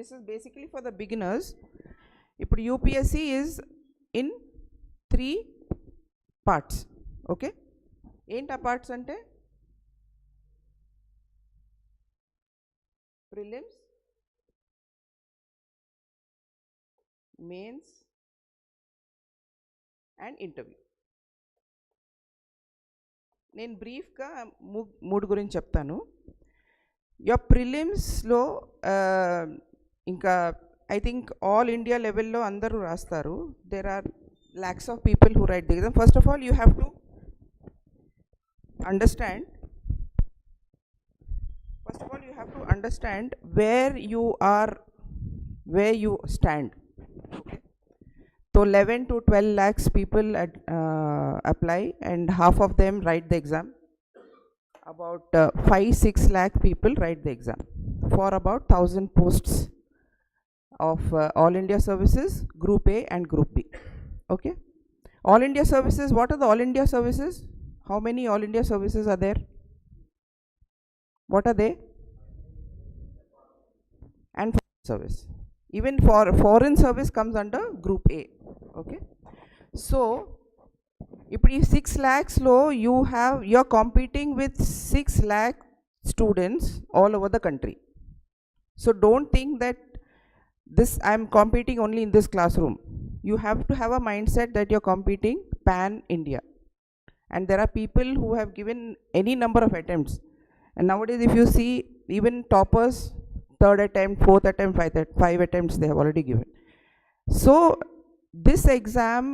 this is basically for the beginners. ఇప్పుడు UPSC is in 3 parts. Okay, ఏంటి ఆ parts అంటే prelims, mains and interview. నేను బ్రీఫ్గా మూడు గురించి చెప్తాను. your ప్రిలిమ్స్లో ఇంకా ఐ థింక్ ఆల్ ఇండియా లెవెల్లో అందరూ రాస్తారు. There are lakhs of people who write the exam. First of all, you have to understand where you are, where you stand. Okay, so 11 to 12 lakhs people apply and half of them write the exam. About 5-6 lakh people write the exam for about 1000 posts of All India Services, Group A and Group B. Okay, All India Services, what are the All India Services? How many All India Services are there? What are they? And foreign service. Even for foreign service comes under Group A. Okay, so if 6 lakhs low, you're competing with 6 lakh students all over the country. So don't think that I'm competing only in this classroom. You have to have a mindset that you're competing pan India, and there are people who have given any number of attempts, and nowadays if you see even toppers, 3rd attempt, 4th attempt, 5 attempts they have already given. So this exam,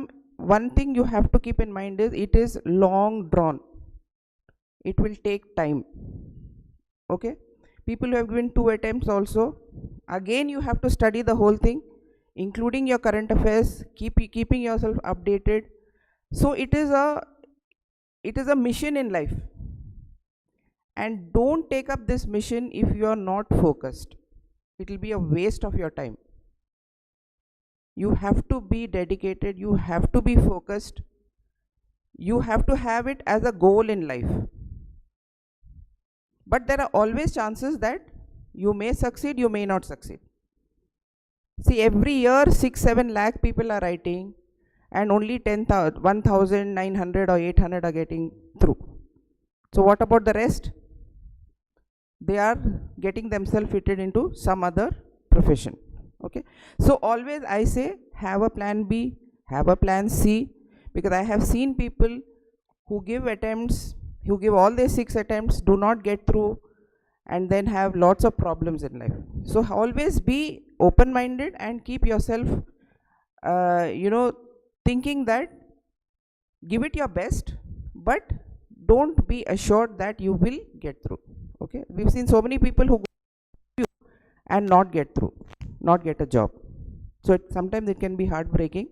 one thing you have to keep in mind is it is long drawn. It will take time. Okay, people who have given 2 attempts also, again you have to study the whole thing, including your current affairs, keeping yourself updated. So it is a mission in life, and don't take up this mission if you are not focused. It will be a waste of your time. You have to be dedicated, you have to be focused, you have to have it as a goal in life. But there are always chances that you may succeed, you may not succeed. See, every year 6-7 lakh people are writing and only 1,900 or 800 are getting through. So what about the rest? They are getting themselves fitted into some other profession. Okay, so always I say have a plan B, have a plan C, because I have seen people who give attempts, who give all their 6 attempts, do not get through, and then have lots of problems in life. So always be open minded and keep yourself thinking that give it your best, but don't be assured that you will get through. Okay, we've seen so many people who go and not get through, not get a job. So sometimes it can be heartbreaking,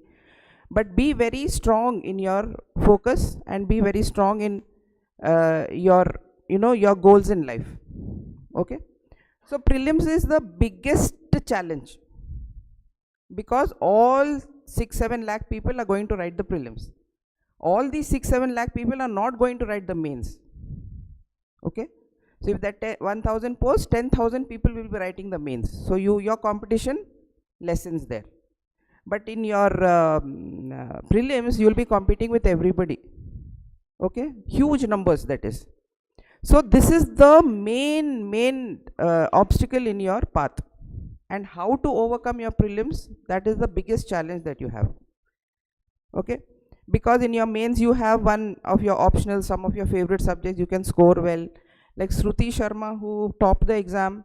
but be very strong in your focus and be very strong in your goals in life. Okay, so prelims is the biggest challenge because all 6-7 lakh people are going to write the prelims. All these 6-7 lakh people are not going to write the mains. Okay, so if that 1000 posts, 10,000 people will be writing the mains. So your competition lessens there. But in your prelims, you will be competing with everybody. Okay, huge numbers, that is. So this is the main obstacle in your path, and how to overcome your prelims, that is the biggest challenge that you have. Okay, because in your mains you have one of your optional, some of your favorite subjects you can score well. Like Shruti Sharma, who topped the exam,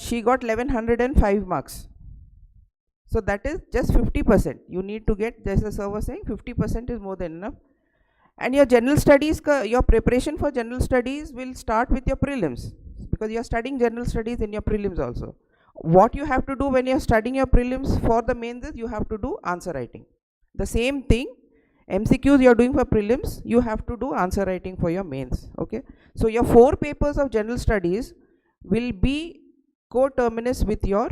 she got 1105 marks. So that is just 50%. You need to get, there's a server saying 50% is more than enough. And your general studies, your preparation for general studies will start with your prelims, because you are studying general studies in your prelims also. What you have to do when you are studying your prelims for the mains is you have to do answer writing. The same thing, MCQs you are doing for prelims, you have to do answer writing for your mains. Okay, so your 4 papers of general studies will be coterminous with your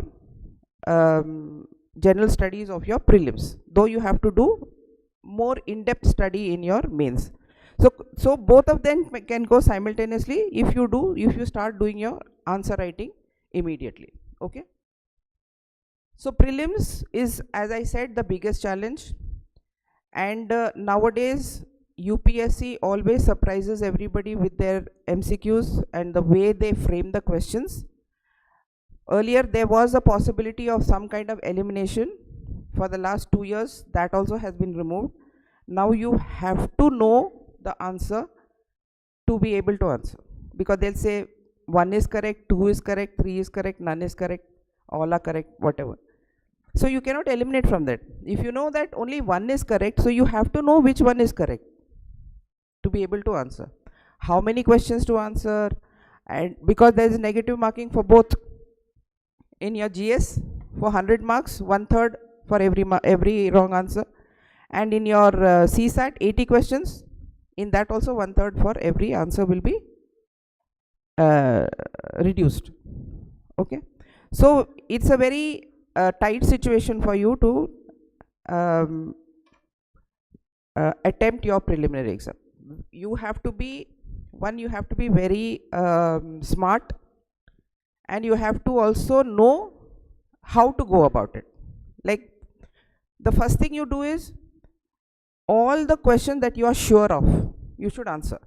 general studies of your prelims, though you have to do more in-depth study in your mains. So both of them can go simultaneously if you start doing your answer writing immediately. Okay, So prelims is, as I said, the biggest challenge, and nowadays UPSC always surprises everybody with their MCQs and the way they frame the questions. Earlier there was a possibility of some kind of elimination. For the last 2 years that also has been removed. Now you have to know the answer to be able to answer, because they'll say 1 is correct, 2 is correct, 3 is correct, none is correct, all are correct, whatever. So you cannot eliminate from that. If you know that only 1 is correct, so you have to know which one is correct to be able to answer. How many questions to answer, and because there is negative marking for both. In your GS, for 100 marks, 1/3 for every wrong answer, and in your CSAT, 80 questions, in that also 1/3 for every answer will be reduced. Okay, so it's a very tight situation for you to attempt your preliminary exam. You have to be very smart, and you have to also know how to go about it. Like, the first thing you do is, all the questions that you are sure of, you should answer.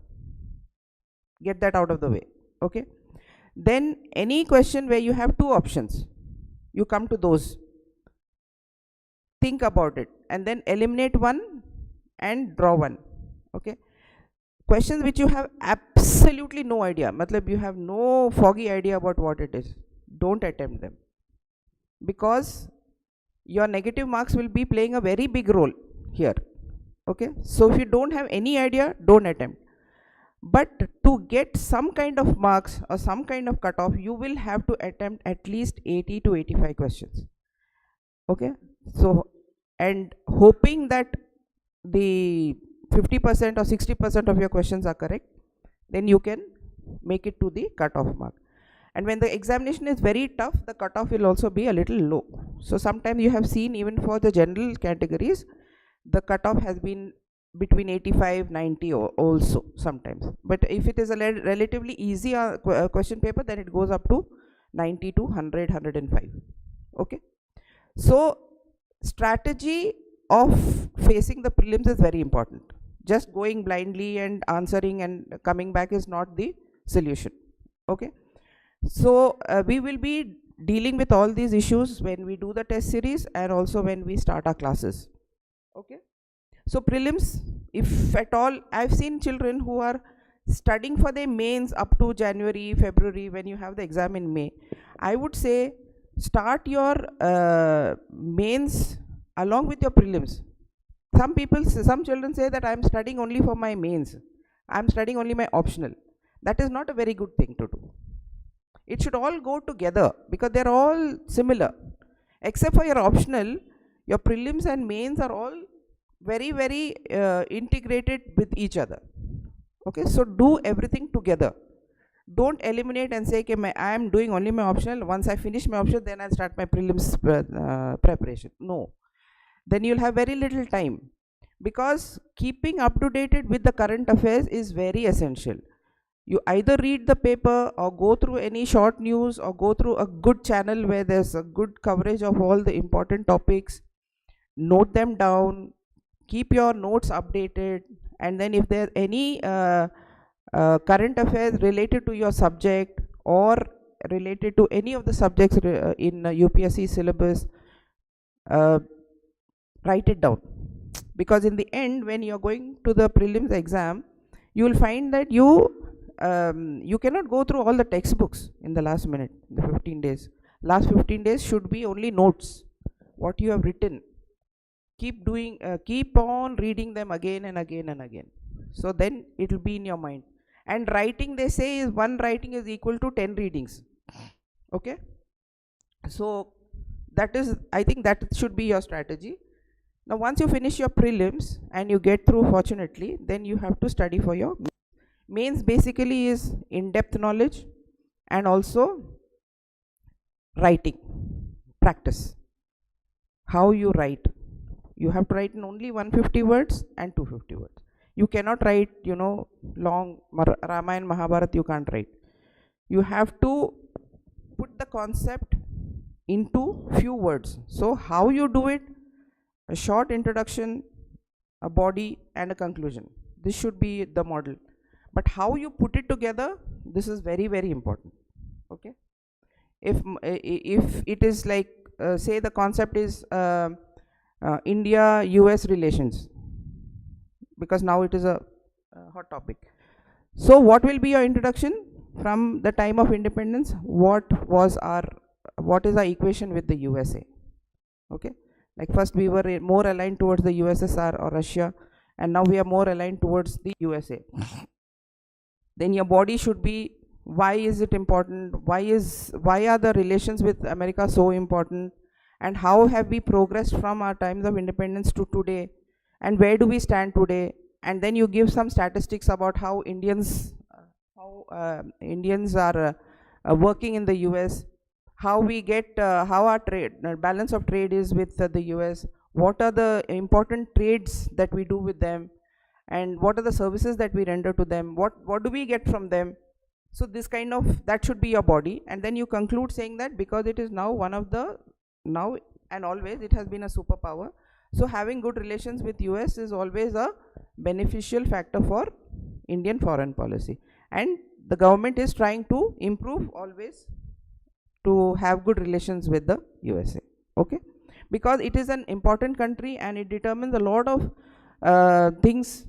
Get that out of the way. Okay, then any question where you have 2 options, you come to those, think about it, and then eliminate one and draw one. Okay, questions which you have absolutely no idea, matlab you have no foggy idea about what it is, don't attempt them, because your negative marks will be playing a very big role here. Okay, so if you don't have any idea, don't attempt. But to get some kind of marks or some kind of cutoff, you will have to attempt at least 80 to 85 questions. Okay, so, and hoping that the 50% or 60% of your questions are correct, then you can make it to the cutoff mark. And when the examination is very tough, the cutoff will also be a little low. So sometimes you have seen, even for the general categories, the cutoff has been between 85, 90 also sometimes. But if it is a relatively easy question paper, then it goes up to 90 to 100, 105. Okay, so strategy of facing the prelims is very important. Just going blindly and answering and coming back is not the solution. Okay, so we will be dealing with all these issues when we do the test series, and also when we start our classes. Okay, so prelims, if at all, I've seen children who are studying for their mains up to January, February, when you have the exam in May. I would say start your mains along with your prelims. Some children say that I'm studying only for my mains, I'm studying only my optional. That is not a very good thing to do. It should all go together, because they're all similar. Except for your optional, your prelims and mains are all very, very integrated with each other. Okay, so do everything together. Don't eliminate and say, okay, I am doing only my optional. Once I finish my optional, then I'll start my prelims preparation. No, then you'll have very little time, because keeping up to date with the current affairs is very essential. You either read the paper, or go through any short news, or go through a good channel where there's a good coverage of all the important topics. Note them down, keep your notes updated, and then if there are any current affairs related to your subject or related to any of the subjects in UPSC syllabus, write it down. Because in the end, when you're going to the prelims exam, you will find that you cannot go through all the textbooks in the last minute, the 15 days. Last 15 days should be only notes, what you have written. Keep on reading them again and again and again. So then it will be in your mind. And writing, they say, is one writing is equal to 10 readings. Okay, so that is, I think that should be your strategy. Now once you finish your prelims and you get through, fortunately, then you have to study for your mains. Basically is in-depth knowledge, and also writing practice. How you write, you have to write in only 150 words and 250 words. You cannot write, long Ramayana, Mahabharata, you can't write. You have to put the concept into few words. So how you do it? A short introduction, a body, and a conclusion. This should be the model. But how you put it together, this is very, very important. Okay. If it is like, say the concept is India-US relations, because now it is a hot topic. So what will be your introduction? From the time of independence, what is our equation with the USA? Okay, like first we were more aligned towards the USSR or Russia, and now we are more aligned towards the USA. Then your body should be, why is it important? Why are the relations with America so important? And how have we progressed from our times of independence to today? And where do we stand today? And then you give some statistics about how Indians are working in the US, how we get, how our trade, balance of trade is with the US, what are the important trades that we do with them, and what are the services that we render to them, what do we get from them. So this kind of, that should be your body. And then you conclude saying that because it is now one of the, now and always it has been a superpower, so having good relations with US is always a beneficial factor for Indian foreign policy, and the government is trying to improve always to have good relations with the USA. Okay, because it is an important country and it determines a lot of things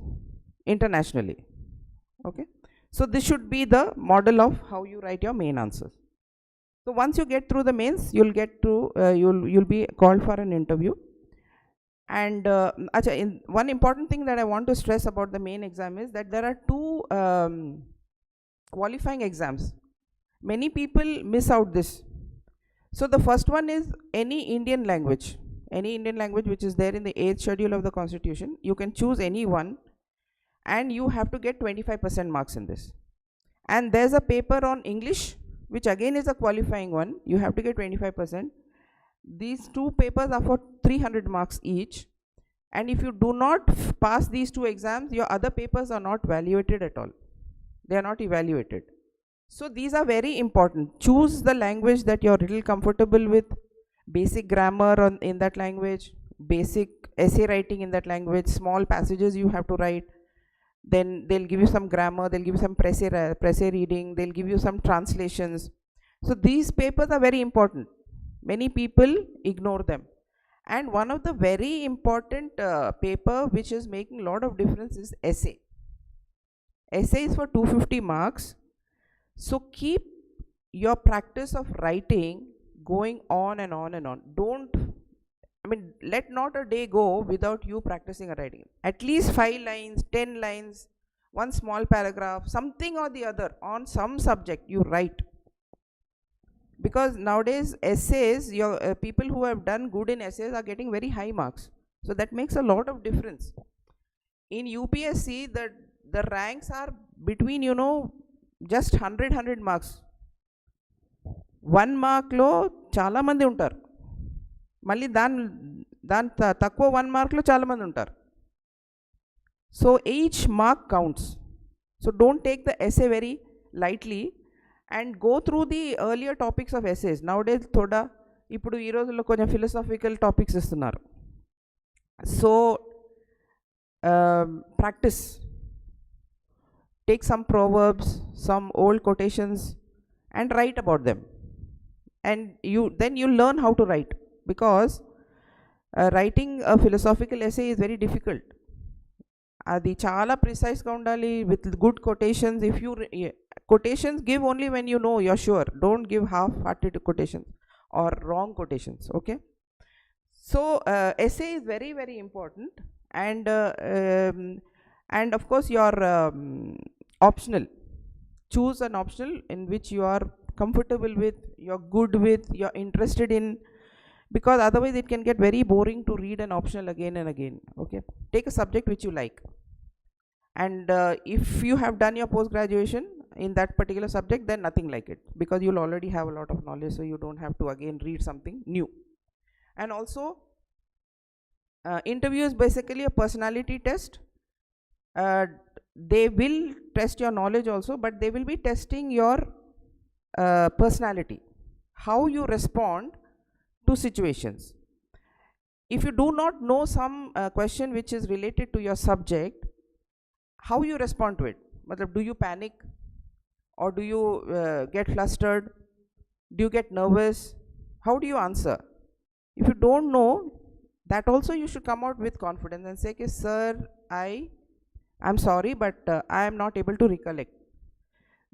internationally. Okay, so this should be the model of how you write your main answers. So once you get through the mains, you'll get to you'll be called for an interview. And one important thing that I want to stress about the main exam is that there are two qualifying exams. Many people miss out this. So the first one is any Indian language which is there in the 8th schedule of the Constitution. You can choose any one, and you have to get 25% marks in this. And there's a paper on English, which again is a qualifying one. You have to get 25%. These two papers are for 300 marks each, and if you do not pass these two exams, your other papers are not evaluated at all. They are not evaluated. So these are very important. Choose the language that you're little comfortable with, basic grammar in that language, basic essay writing in that language, small passages you have to write. Then they'll give you some grammar, they'll give you some presse reading, they'll give you some translations. So these papers are very important. Many people ignore them. And one of the very important paper which is making a lot of difference is essay. Essay is for 250 marks. So keep your practice of writing going on and on and on. Let not a day go without you practicing writing. At least 5 lines, 10 lines, one small paragraph, something or the other on some subject you write. Because nowadays essays, people who have done good in essays are getting very high marks. So that makes a lot of difference. In UPSC, the ranks are between, just 100 marks. 1 mark lo chala mandi untar. Malli dan takko 1 mark lo chala mandi untar. So each mark counts. So don't take the essay very lightly and go through the earlier topics of essays. Nowadays thoda ippudu ee rojulo konja philosophical topics istunaru. So practice. Take some proverbs, some old quotations and write about them. And then you learn how to write, because writing a philosophical essay is very difficult. Adi chala precise ga undali with good quotations. If you quotations, give only when you know you're sure. Don't give half-hearted quotations or wrong quotations. Okay. So essay is very, very important. And of course your optional. Choose an optional in which you are comfortable with, you're good with, you're interested in, because otherwise it can get very boring to read an optional again and again. Okay, take a subject which you like, and if you have done your post graduation in that particular subject, then nothing like it, because you'll already have a lot of knowledge, so you don't have to again read something new. And also interview is basically a personality test. They will test your knowledge also, but they will be testing your personality, how you respond two situations. If you do not know some question which is related to your subject, how you respond to it? Matlab, do you panic, or do you get flustered? Do you get nervous? How do you answer? If you don't know, that also you should come out with confidence and say, okay, sir, I'm sorry, but I am not able to recollect.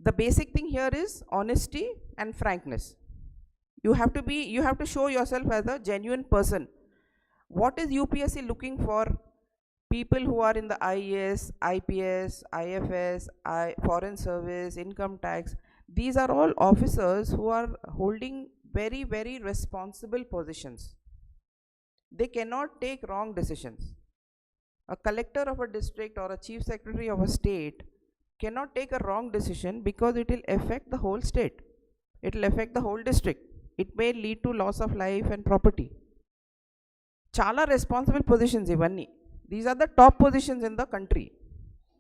The basic thing here is honesty and frankness. You have to show yourself as a genuine person. What is UPSC looking for? People who are in the IAS, IPS, IFS, foreign service, income tax. These are all officers who are holding very, very responsible positions. They cannot take wrong decisions. A collector of a district or a chief secretary of a state cannot take a wrong decision, because it will affect the whole state. It will affect the whole district. It may lead to loss of life and property. Chala responsible positions ivanni. These are the top positions in the country.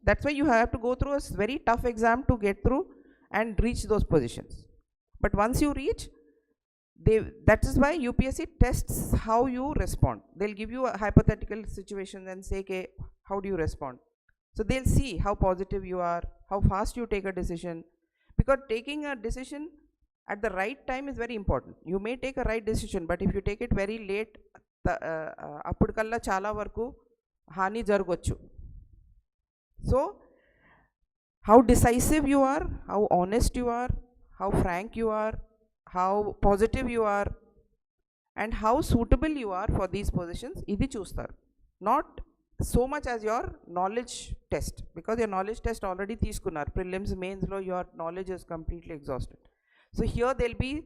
That's why you have to go through a very tough exam to get through and reach those positions. But once you reach, that is why UPSC tests how you respond. They'll give you a hypothetical situation and say, okay, how do you respond? So they'll see how positive you are, how fast you take a decision, because taking a decision at the right time is very important. You may take a right decision, but if you take it very late, apudkalla chala varku hani jaragochu. So how decisive you are, how honest you are, how frank you are, how positive you are, and how suitable you are for these positions, idi chustar. Not so much as your knowledge test, because your knowledge test already teeskunnar. Prelims, mains lo your knowledge is completely exhausted. So here they'll be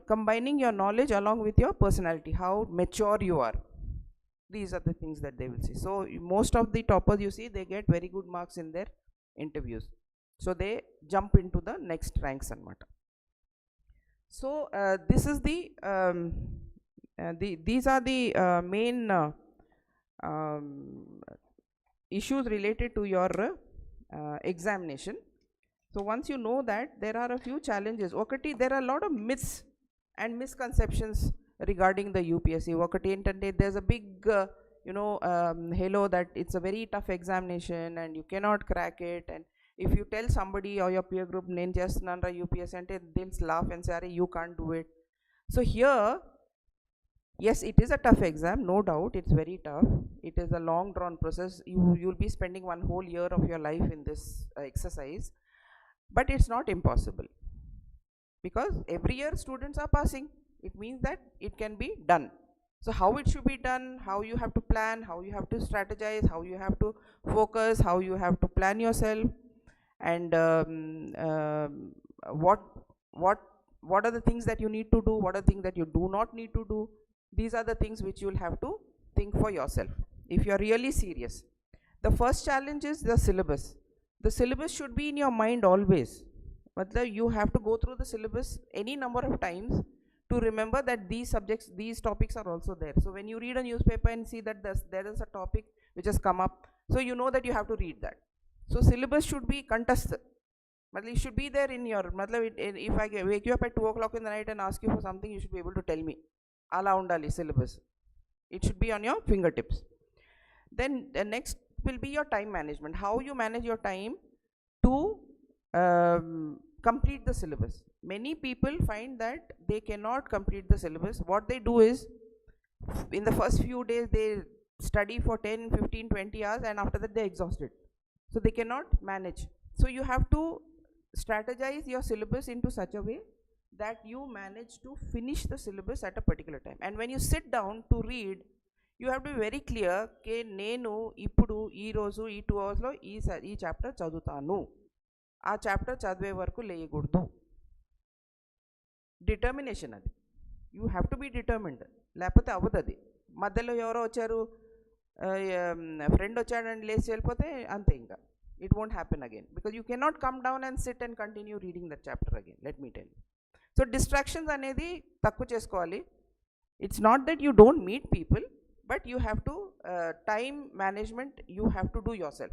combining your knowledge along with your personality, how mature you are. These are the things that they will see. So most of the toppers you see, they get very good marks in their interviews. So they jump into the next ranks anamata. So this is these are the main issues related to your examination. So once you know that, there are a few challenges. Okati, there are a lot of myths and misconceptions regarding the UPSC. Okati entante, there's a big halo that it's a very tough examination and you cannot crack it. And if you tell somebody or your peer group, nen chestunanra UPSC ante, they'll laugh and say, you can't do it. So here, yes, it is a tough exam, no doubt. It's very tough. It is a long drawn process. You'll be spending one whole year of your life in this exercise. But it's not impossible, because every year students are passing. It means that it can be done. So how it should be done, how you have to plan, how you have to strategize, how you have to focus, how you have to plan yourself, and what are the things that you need to do, what are the things that you do not need to do. These are the things which you will have to think for yourself if you are really serious. The first challenge is the syllabus. The syllabus should be in your mind always. Matlab, you have to go through the syllabus any number of times to remember that these subjects, these topics are also there. So when you read a newspaper and see that there is a topic which has come up, so you know that you have to read that. So syllabus should be contested. Matlab, it should be there in your, matlab, if I wake you up at 2 o'clock in the night and ask you for something, you should be able to tell me. Ala undali syllabus. It should be on your fingertips. Then the next will be your time management. How you manage your time to complete the syllabus. Many people find that they cannot complete the syllabus. What they do is, in the first few days they study for 10, 15, 20 hours, and after that they are exhausted. So they cannot manage. So you have to strategize your syllabus into such a way that you manage to finish the syllabus at a particular time. And when you sit down to read, you have to be very clear ke nenu ippudu ee roju ee 2 hours lo ee chapter chadutanu, aa chapter chadve varaku leyaguddu. Determination adi. You have to be determined. Lepothe avadadi. Madhyalo evaro vacharu friend vachadandi lesi velipothe ante inga. It won't happen again, because you cannot come down and sit and continue reading that chapter again. Let me tell you. So distractions anedi takku chesukovali. It's not that you don't meet people, but you have to time management you have to do yourself.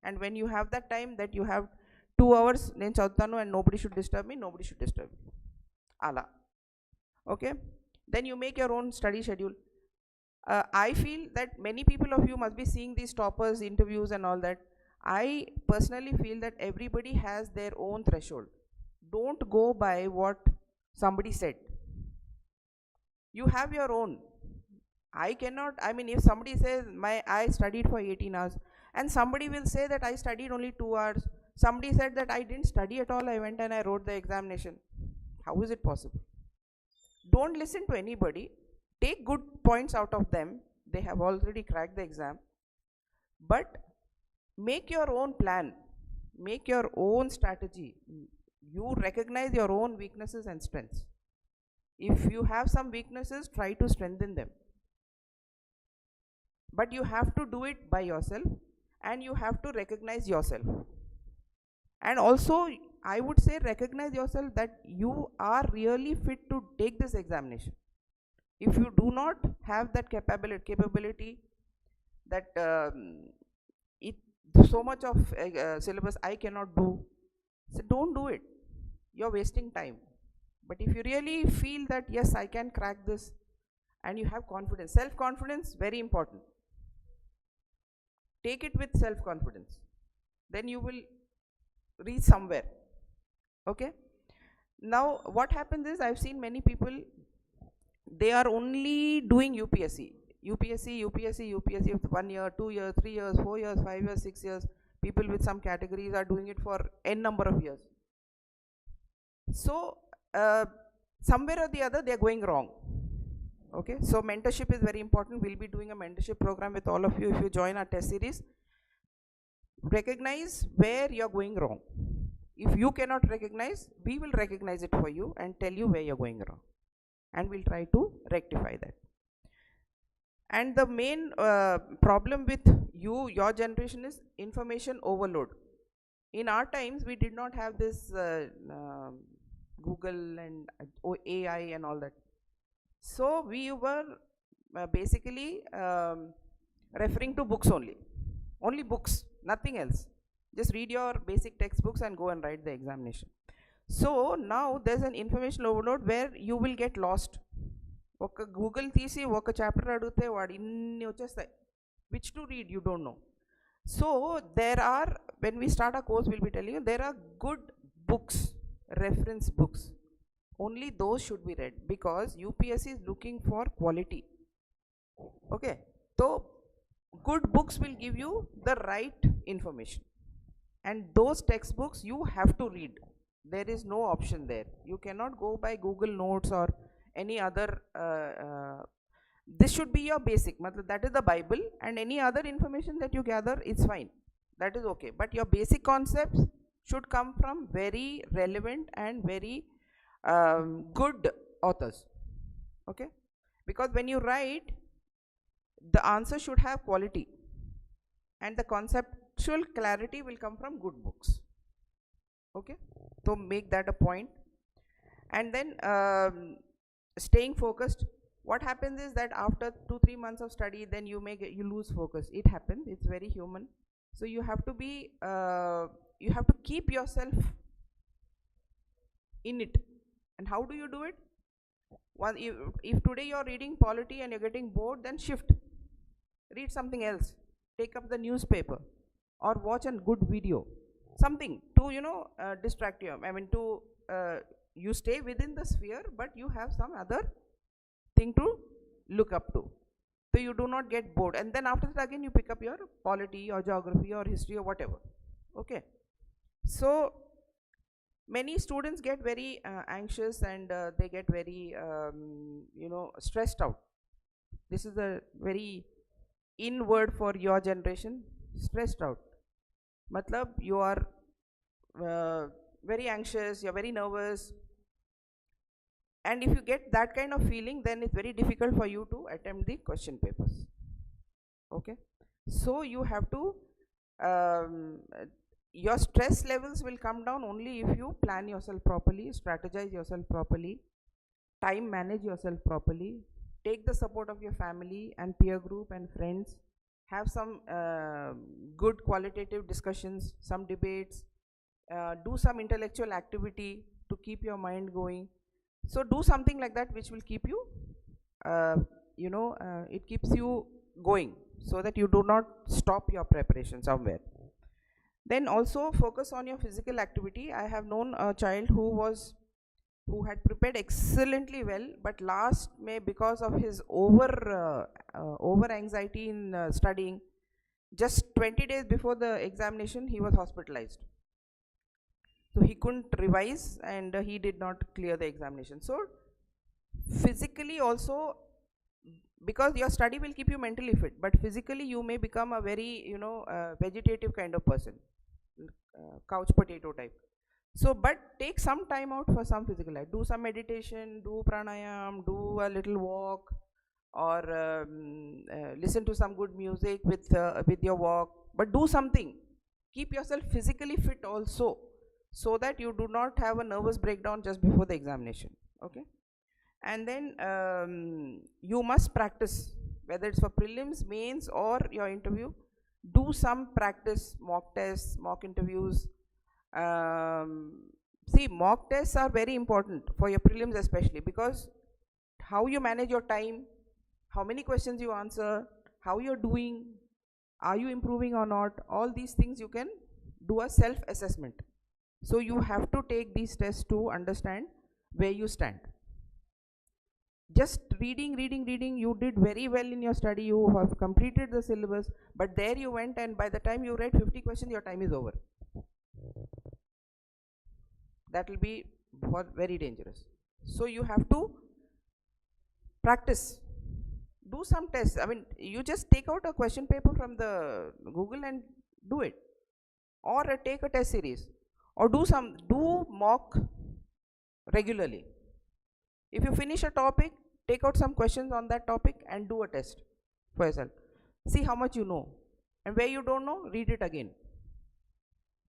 And when you have that time that you have 2 hours nen chadutanu and nobody should disturb me, nobody should disturb me. Ala. Okay. Then you make your own study schedule. I feel that many people of you must be seeing these toppers interviews and all that. I personally feel that everybody has their own threshold. Don't go by what somebody said. You have your own. I cannot, I mean, if somebody says I studied for 18 hours, and somebody will say that I studied only 2 hours, somebody said that I didn't study at all, I went and I wrote the examination. How is it possible? Don't listen to anybody. Take good points out of them. They have already cracked the exam. But make your own plan. Make your own strategy. You recognize your own weaknesses and strengths. If you have some weaknesses, try to strengthen them. But you have to do it by yourself, and you have to recognize yourself. And also, I would say, recognize yourself that you are really fit to take this examination. If you do not have that capability that so much of syllabus I cannot do, so don't do it. You're wasting time. But if you really feel that yes, I can crack this, and you have confidence, self-confidence, very important. Take it with self-confidence. Then you will reach somewhere. Okay? Now, what happens is, I've seen many people, they are only doing UPSC. UPSC, 1 year, 2 years, 3 years, 4 years, 5 years, 6 years. People with some categories are doing it for n number of years. So, somewhere or the other, they are going wrong. Okay, so mentorship is very important. We'll be doing a mentorship program with all of you if you join our test series. Recognize where you're going wrong. If you cannot recognize, we will recognize it for you and tell you where you're going wrong. And we'll try to rectify that. And the main problem with your generation is information overload. In our times, we did not have this Google and AI and all that. So we were basically referring to books only books, nothing else. Just read your basic textbooks and go and write the examination. So now there's an information overload where you will get lost. Google తీసి ఒక chapter అడిగితే వాడు ఇన్ని వచ్చేస్తాయి, which to read you don't know. So there are, when we start our course, we'll be telling you there are good books, reference books. Only those should be read, because UPSC is looking for quality. Okay, so good books will give you the right information, and those textbooks you have to read. There is no option there. You cannot go by Google Notes or any other. This should be your basic, that is the Bible, and any other information that you gather, it's fine, that is okay. But your basic concepts should come from very relevant and very good authors. Okay, because when you write, the answer should have quality, and the conceptual clarity will come from good books. Okay, so make that a point. And then staying focused. What happens is that after 2-3 months of study, then you lose focus. It happens, it's very human. So you have to be you have to keep yourself in it. And how do you do it? Well, if today you're reading polity and you're getting bored, then shift, read something else, take up the newspaper, or watch a good video, something to distract you. I mean, to you stay within the sphere, but you have some other thing to look up to, so you do not get bored. And then after that, again you pick up your polity or geography or history or whatever. Okay, so many students get very anxious, and they get very stressed out. This is a very in word for your generation, stressed out. Matlab, you are very anxious, you're very nervous, and if you get that kind of feeling, then it's very difficult for you to attempt the question papers. Okay, so you have to your stress levels will come down only if you plan yourself properly, strategize yourself properly, time manage yourself properly, take the support of your family and peer group and friends, have some good qualitative discussions, some debates, do some intellectual activity to keep your mind going. So do something like that which will keep you it keeps you going so that you do not stop your preparation somewhere. Then also focus on your physical activity. I have known a child who had prepared excellently well, but last May, because of his over anxiety in studying, just 20 days before the examination he was hospitalized. So he couldn't revise and he did not clear the examination. So physically also, because your study will keep you mentally fit, but physically you may become a very vegetative kind of person, couch potato type. So but take some time out for some physical life. Do some meditation, do pranayam, do a little walk, or listen to some good music with your walk, but do something. Keep yourself physically fit also, so that you do not have a nervous breakdown just before the examination. Okay. And then you must practice, whether it's for prelims, mains, or your interview. Do some practice, mock tests, mock interviews. See, mock tests are very important for your prelims especially, because how you manage your time, how many questions you answer, how you're doing, are you improving or not, all these things you can do a self-assessment. So you have to take these tests to understand where you stand. Just reading, you did very well in your study, you have completed the syllabus, but there you went and by the time you read 50 questions, your time is over. That will be very dangerous. So you have to practice. Do some tests. I mean, you just take out a question paper from the Google and do it. Or take a test series. Or do mock regularly. If you finish a topic, take out some questions on that topic and do a test for yourself. See how much you know. And where you don't know, read it again.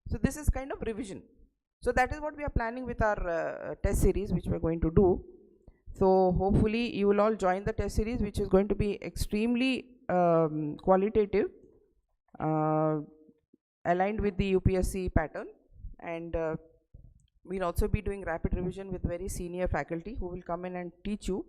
So this is kind of revision. So that is what we are planning with our test series, which we are going to do. So hopefully you will all join the test series, which is going to be extremely qualitative, aligned with the UPSC pattern. And we'll also be doing rapid revision with very senior faculty who will come in and teach you.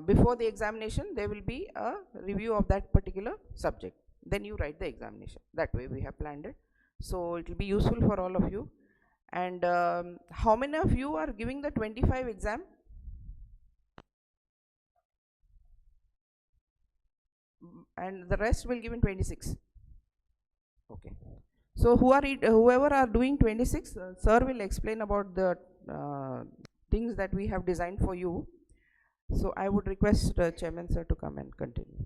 Before the examination, there will be a review of that particular subject. Then you write the examination. That way we have planned it. So it will be useful for all of you. And how many of you are giving the 25 exam? And the rest will give in 26. Okay. So whoever are doing 26, sir will explain about the things that we have designed for you. So I would request Chairman sir to come and continue.